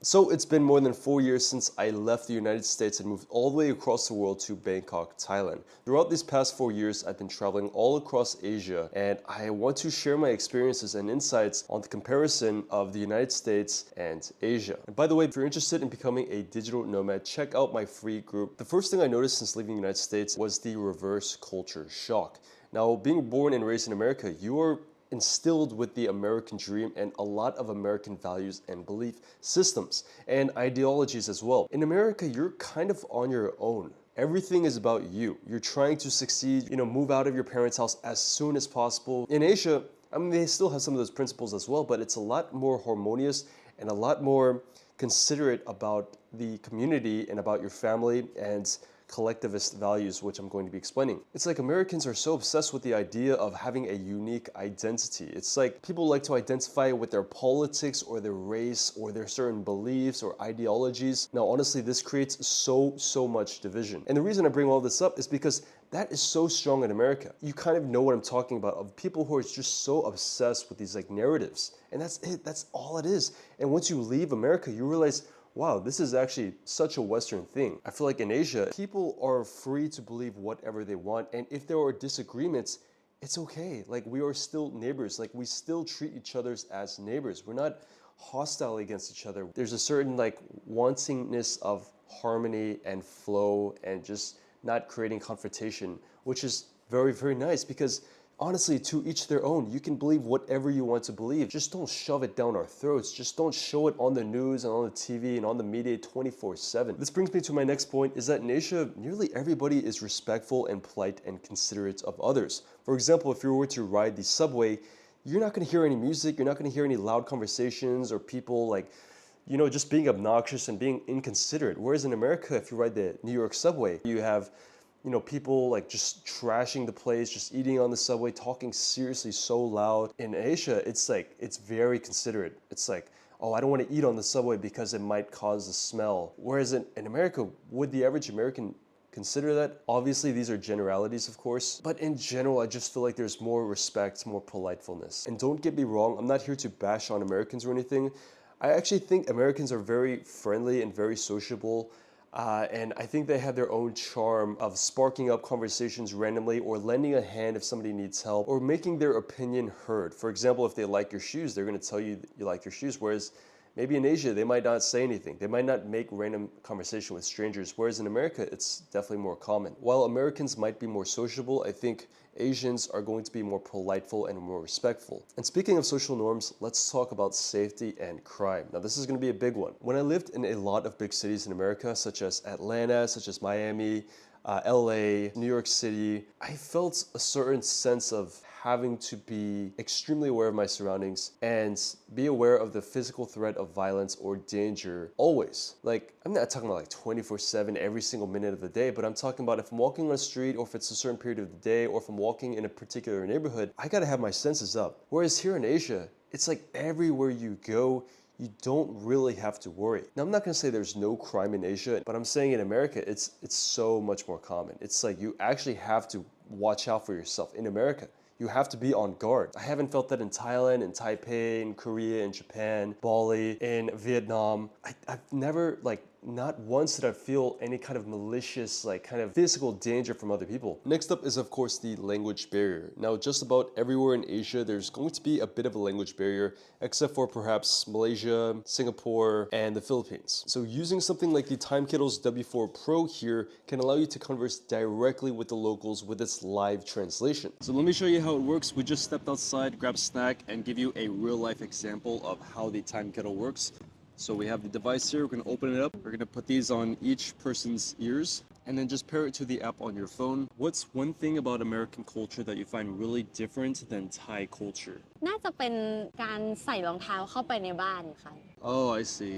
So it's been more than 4 years since I left the United States and moved all the way across the world to Bangkok, Thailand. Throughout these past 4 years, I've been traveling all across Asia, and I want to share my experiences and insights on the comparison of the United States and Asia. And by the way, if you're interested in becoming a digital nomad, check out my free group. The first thing I noticed since leaving the United States was the reverse culture shock. Now, being born and raised in America, you are instilled with the American dream and a lot of American values and belief systems and ideologies as well. In America, you're kind of on your own. Everything is about you. You're trying to succeed, move out of your parents' house as soon as possible. In Asia, I mean, they still have some of those principles as well, but it's a lot more harmonious and a lot more considerate about the community and about your family and collectivist values, which I'm going to be explaining. It's like Americans are so obsessed with the idea of having a unique identity. It's like people like to identify with their politics or their race or their certain beliefs or ideologies. Now, honestly, this creates so much division. And the reason I bring all this up is because that is so strong in America. You kind of know what I'm talking about, of people who are just so obsessed with these like narratives. And that's it, that's all it is. And once you leave America, you realize, wow, this is actually such a Western thing. I feel like in Asia, people are free to believe whatever they want. And if there are disagreements, it's okay. Like, we are still neighbors. Like, we still treat each other as neighbors. We're not hostile against each other. There's a certain like wantingness of harmony and flow and just not creating confrontation, which is very nice because honestly, to each their own. You can believe whatever you want to believe. Just don't shove it down our throats. Just don't show it on the news and on the TV and on the media 24/7. This brings me to my next point, is that in Asia, nearly everybody is respectful and polite and considerate of others. For example, if you were to ride the subway, you're not going to hear any music. You're not going to hear any loud conversations or people like, just being obnoxious and being inconsiderate. Whereas in America, if you ride the New York subway, you have people like just trashing the place, just eating on the subway, talking seriously so loud. In Asia, it's like, it's very considerate. It's like, oh, I don't want to eat on the subway because it might cause a smell. Whereas in America, would the average American consider that? Obviously, these are generalities, of course. But in general, I just feel like there's more respect, more politefulness. And don't get me wrong, I'm not here to bash on Americans or anything. I actually think Americans are very friendly and very sociable. And I think they have their own charm of sparking up conversations randomly or lending a hand if somebody needs help or making their opinion heard. For example, if they like your shoes, they're going to tell you you like your shoes. Whereas maybe in Asia, they might not say anything. They might not make random conversation with strangers. Whereas in America, it's definitely more common. While Americans might be more sociable, I think Asians are going to be more politeful and more respectful. And speaking of social norms, let's talk about safety and crime. Now, this is going to be a big one. When I lived in a lot of big cities in America, such as Atlanta, such as Miami, LA, New York City, I felt a certain sense of having to be extremely aware of my surroundings and be aware of the physical threat of violence or danger always. Like, I'm not talking about like 24/7 every single minute of the day, but I'm talking about if I'm walking on a street or if it's a certain period of the day or if I'm walking in a particular neighborhood, I gotta have my senses up. Whereas here in Asia, it's like everywhere you go, you don't really have to worry. Now, I'm not gonna say there's no crime in Asia, but I'm saying in America, it's so much more common. It's like you actually have to watch out for yourself in America. You have to be on guard. I haven't felt that in Thailand, in Taipei, in Korea, in Japan, Bali, in Vietnam. I've never, not once did I feel any kind of malicious, kind of physical danger from other people. Next up is, of course, the language barrier. Now, just about everywhere in Asia, there's going to be a bit of a language barrier, except for perhaps Malaysia, Singapore, and the Philippines. So using something like the TimeKettle's W4 Pro here can allow you to converse directly with the locals with its live translation. So let me show you how it works. We just stepped outside, grabbed a snack, and give you a real-life example of how the TimeKettle works. So we have the device here, we're gonna open it up. We're gonna put these on each person's ears and then just pair it to the app on your phone. What's one thing about American culture that you find really different than Thai culture? น่าจะเป็นการใส่รองเท้าเข้าไปในบ้านค่ะ Oh, I see.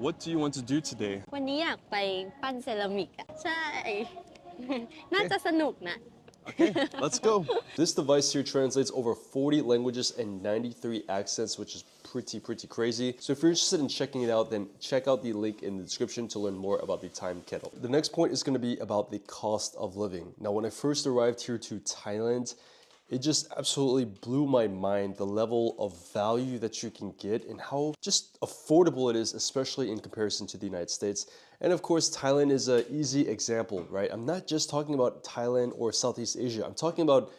What do you want to do today? วันนี้อยากไปปั้นเซรามิกอ่ะใช่ น่าจะสนุกนะ Okay, let's go. This device here translates over 40 languages and 93 accents, which is pretty crazy. So if you're interested in checking it out, then check out the link in the description to learn more about the TimeKettle. The next point is going to be about the cost of living. Now, when I first arrived here to Thailand, It just absolutely blew my mind, the level of value that you can get and how just affordable it is, especially in comparison to the United States. And of course, Thailand is an easy example, right? I'm not just talking about Thailand or Southeast Asia. I'm talking about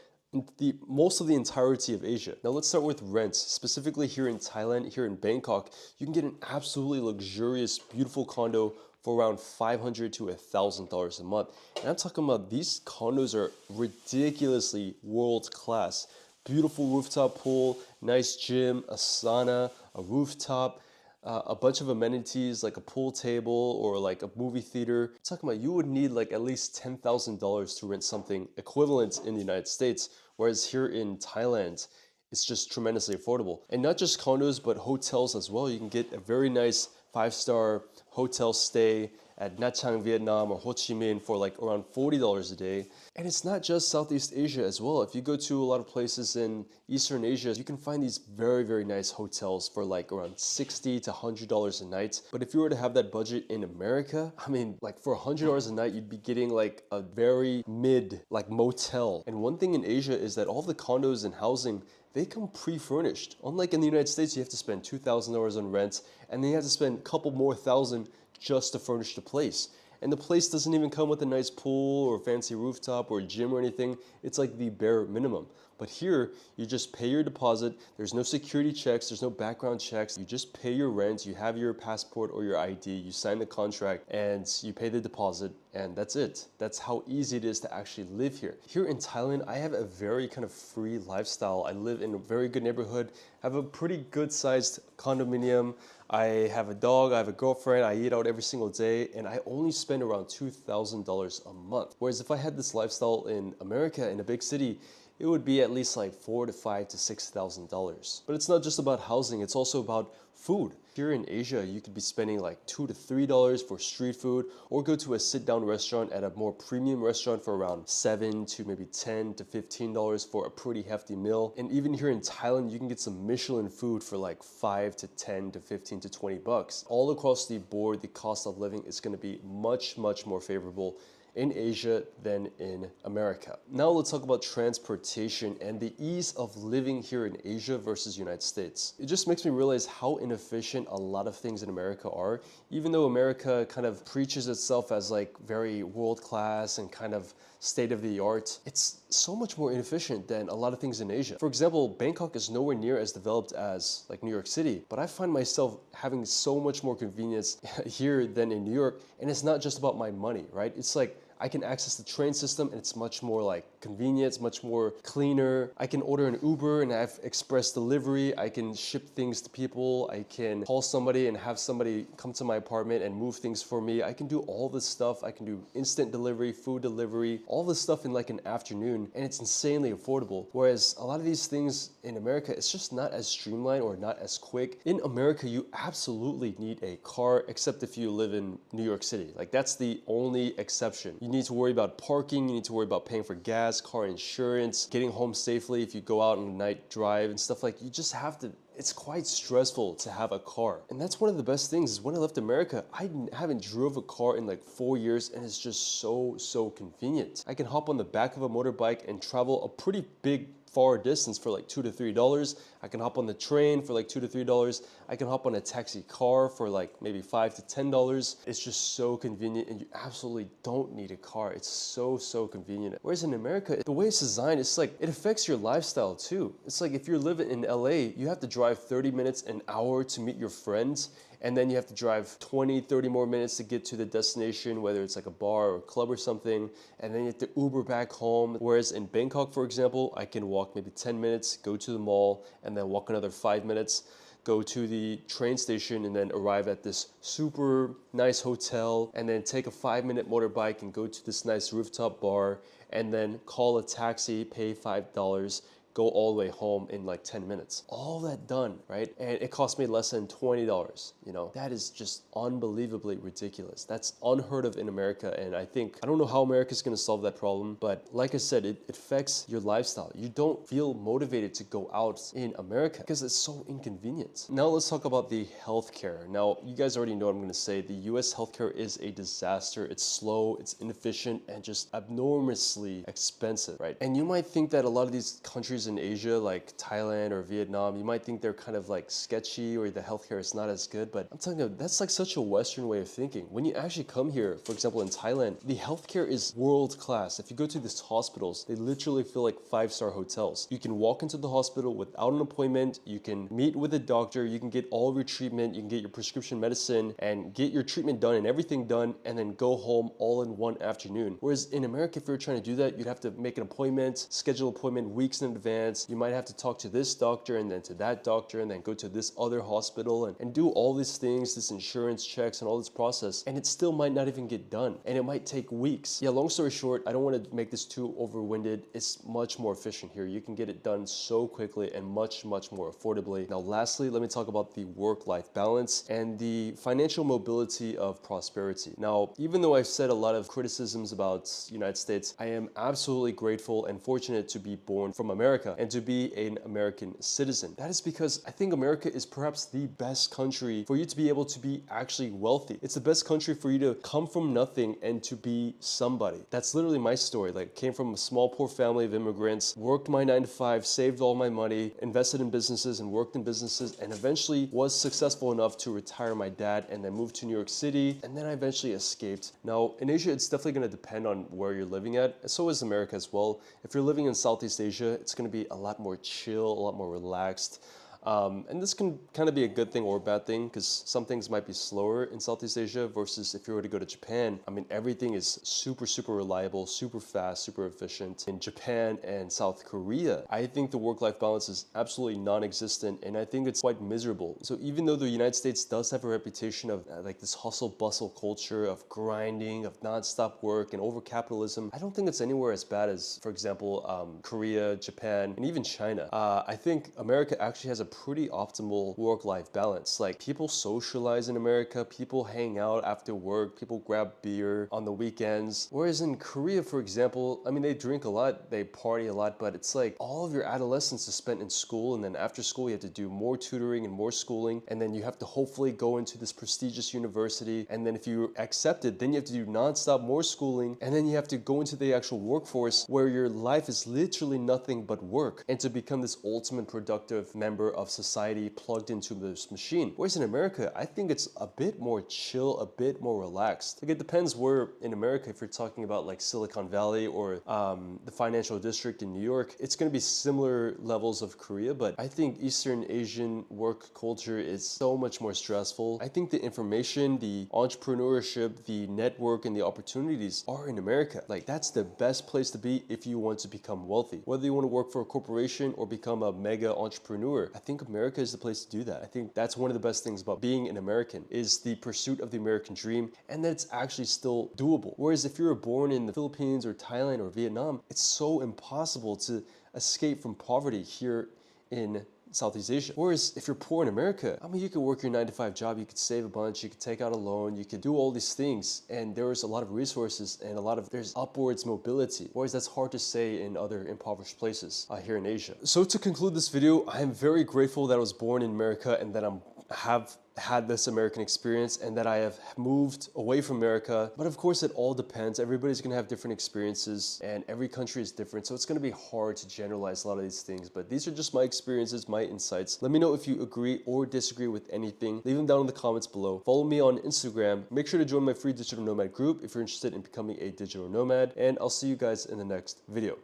most of the entirety of Asia. Now let's start with rents. Specifically here in Thailand, here in Bangkok, you can get an absolutely luxurious, beautiful condo for around $500 to $1,000 a month. And I'm talking about these condos are ridiculously world class. Beautiful rooftop pool, nice gym, a sauna, a rooftop, a bunch of amenities like a pool table or like a movie theater. I'm talking about you would need like at least $10,000 to rent something equivalent in the United States, whereas here in Thailand, it's just tremendously affordable. And not just condos, but hotels as well. You can get a very nice 5-star hotel stay at Nha Trang, Vietnam or Ho Chi Minh for like around $40 a day. And it's not just Southeast Asia as well. If you go to a lot of places in Eastern Asia, you can find these very, very nice hotels for like around $60 to $100 a night. But if you were to have that budget in America, I mean, like for $100 a night, you'd be getting like a very mid, like motel. And one thing in Asia is that all the condos and housing, they come pre-furnished. Unlike in the United States, you have to spend $2,000 on rent, and then you have to spend a couple more thousand just to furnish the place. And the place doesn't even come with a nice pool or fancy rooftop or gym or anything. It's like the bare minimum. But here, you just pay your deposit. There's no security checks. There's no background checks. You just pay your rent. You have your passport or your ID. You sign the contract and you pay the deposit. And that's it. That's how easy it is to actually live here. Here in Thailand, I have a very kind of free lifestyle. I live in a very good neighborhood. I have a pretty good sized condominium. I have a dog, I have a girlfriend, I eat out every single day, and I only spend around $2,000 a month. Whereas if I had this lifestyle in America, in a big city, it would be at least like $4,000 to $5,000 to $6,000. But it's not just about housing, it's also about food. Here in Asia, you could be spending like $2 to $3 for street food, or go to a sit-down restaurant at a more premium restaurant for around $7 to maybe $10 to $15 for a pretty hefty meal. And even here in Thailand, you can get some Michelin food for like $5 to $10 to $15 to $20. All across the board, the cost of living is going to be much, much more favorable in Asia than in America. Now let's talk about transportation and the ease of living here in Asia versus United States. It just makes me realize how inefficient a lot of things in America are. Even though America kind of preaches itself as like very world class and kind of state of the art, it's so much more inefficient than a lot of things in Asia. For example, Bangkok is nowhere near as developed as like New York City, but I find myself having so much more convenience here than in New York. And it's not just about my money, right? It's like I can access the train system and it's much more like convenient, it's much more cleaner. I can order an Uber and have express delivery. I can ship things to people. I can call somebody and have somebody come to my apartment and move things for me. I can do all this stuff. I can do instant delivery, food delivery, all this stuff in like an afternoon, and it's insanely affordable. Whereas a lot of these things in America, it's just not as streamlined or not as quick. In America, you absolutely need a car, except if you live in New York City. Like that's the only exception. You need to worry about parking, you need to worry about paying for gas, car insurance, getting home safely if you go out on a night drive and stuff. Like you just have to, it's quite stressful to have a car. And that's one of the best things is when I left America, I haven't drove a car in like 4 years, and it's just so convenient. I can hop on the back of a motorbike and travel a pretty big far distance for like $2 to $3. I can hop on the train for like $2 to $3. I can hop on a taxi car for like maybe $5 to $10. It's just so convenient, and you absolutely don't need a car. It's so convenient. Whereas in America, the way it's designed, it's like it affects your lifestyle too. It's like if you're living in LA, you have to drive 30 minutes, an hour to meet your friends. And then you have to drive 20, 30 more minutes to get to the destination, whether it's like a bar or a club or something. And then you have to Uber back home. Whereas in Bangkok, for example, I can walk maybe 10 minutes, go to the mall, and then walk another 5 minutes, go to the train station, and then arrive at this super nice hotel, and then take a 5-minute motorbike and go to this nice rooftop bar, and then call a taxi, pay $5, go all the way home in like 10 minutes. All that done, right? And it cost me less than $20. You know, that is just unbelievably ridiculous. That's unheard of in America. And I don't know how America's gonna solve that problem, but like I said, it affects your lifestyle. You don't feel motivated to go out in America because it's so inconvenient. Now let's talk about the healthcare. Now, you guys already know what I'm gonna say. The US healthcare is a disaster. It's slow, it's inefficient, and just enormously expensive, right? And you might think that a lot of these countries in Asia, like Thailand or Vietnam, you might think they're kind of like sketchy or the healthcare is not as good, but I'm telling you, that's like such a Western way of thinking. When you actually come here, for example, in Thailand, the healthcare is world class. If you go to these hospitals, they literally feel like 5-star hotels. You can walk into the hospital without an appointment, you can meet with a doctor, you can get all of your treatment, you can get your prescription medicine and get your treatment done and everything done, and then go home all in one afternoon. Whereas in America, if you're trying to do that, you'd have to make an appointment, schedule an appointment weeks in advance. You might have to talk to this doctor and then to that doctor and then go to this other hospital and do all these things, this insurance checks and all this process, and it still might not even get done, and it might take weeks. Yeah, long story short, I don't want to make this too overwinded. It's much more efficient here. You can get it done so quickly and much more affordably. Now lastly, let me talk about the work-life balance and the financial mobility of prosperity. Now, even though I've said a lot of criticisms about United States, I am absolutely grateful and fortunate to be born from America and to be an American citizen. That is because I think America is perhaps the best country for you to be able to be actually wealthy. It's the best country for you to come from nothing and to be somebody. That's literally my story. Like, came from a small poor family of immigrants, worked my 9 to 5, saved all my money, invested in businesses and worked in businesses, and eventually was successful enough to retire my dad and then move to New York City, and then I eventually escaped. Now, in Asia, it's definitely going to depend on where you're living at, and so is America as well. If you're living in Southeast Asia, it's going to be a lot more chill, a lot more relaxed. And this can kind of be a good thing or a bad thing because some things might be slower in Southeast Asia versus if you were to go to Japan. I mean, everything is super reliable, super fast, super efficient. In Japan and South Korea, I think the work-life balance is absolutely non-existent, and I think it's quite miserable. So even though the United States does have a reputation of like this hustle bustle culture of grinding, of non-stop work and over-capitalism, I don't think it's anywhere as bad as, for example, Korea, Japan, and even China. I think America actually has a pretty optimal work-life balance. Like, people socialize in America, people hang out after work, people grab beer on the weekends. Whereas in Korea, for example, I mean, they drink a lot, they party a lot, but it's like all of your adolescence is spent in school, and then after school you have to do more tutoring and more schooling, and then you have to hopefully go into this prestigious university, and then if you're accepted, then you have to do non-stop more schooling, and then you have to go into the actual workforce where your life is literally nothing but work, and to become this ultimate productive member of society plugged into this machine. Whereas in America, I think it's a bit more chill, a bit more relaxed. Like, it depends where in America. If you're talking about like Silicon Valley or the financial district in New York, it's going to be similar levels of Korea, but I think Eastern Asian work culture is so much more stressful. I think the information, the entrepreneurship, the network, and the opportunities are in America. Like, that's the best place to be if you want to become wealthy. Whether you want to work for a corporation or become a mega entrepreneur, I think America is the place to do that. I think that's one of the best things about being an American is the pursuit of the American dream, and that it's actually still doable. Whereas if you're born in the Philippines or Thailand or Vietnam, it's so impossible to escape from poverty here in Southeast Asia. Whereas if you're poor in America, I mean, you could work your 9 to 5 job, you could save a bunch, you could take out a loan, you could do all these things, and there's a lot of resources and there's upwards mobility. Whereas that's hard to say in other impoverished places here in Asia. So to conclude this video, I am very grateful that I was born in America and that have had this American experience and that I have moved away from America. But of course, it all depends. Everybody's gonna have different experiences and every country is different. So it's gonna be hard to generalize a lot of these things, but these are just my experiences, my insights. Let me know if you agree or disagree with anything. Leave them down in the comments below. Follow me on Instagram. Make sure to join my free digital nomad group if you're interested in becoming a digital nomad, and I'll see you guys in the next video.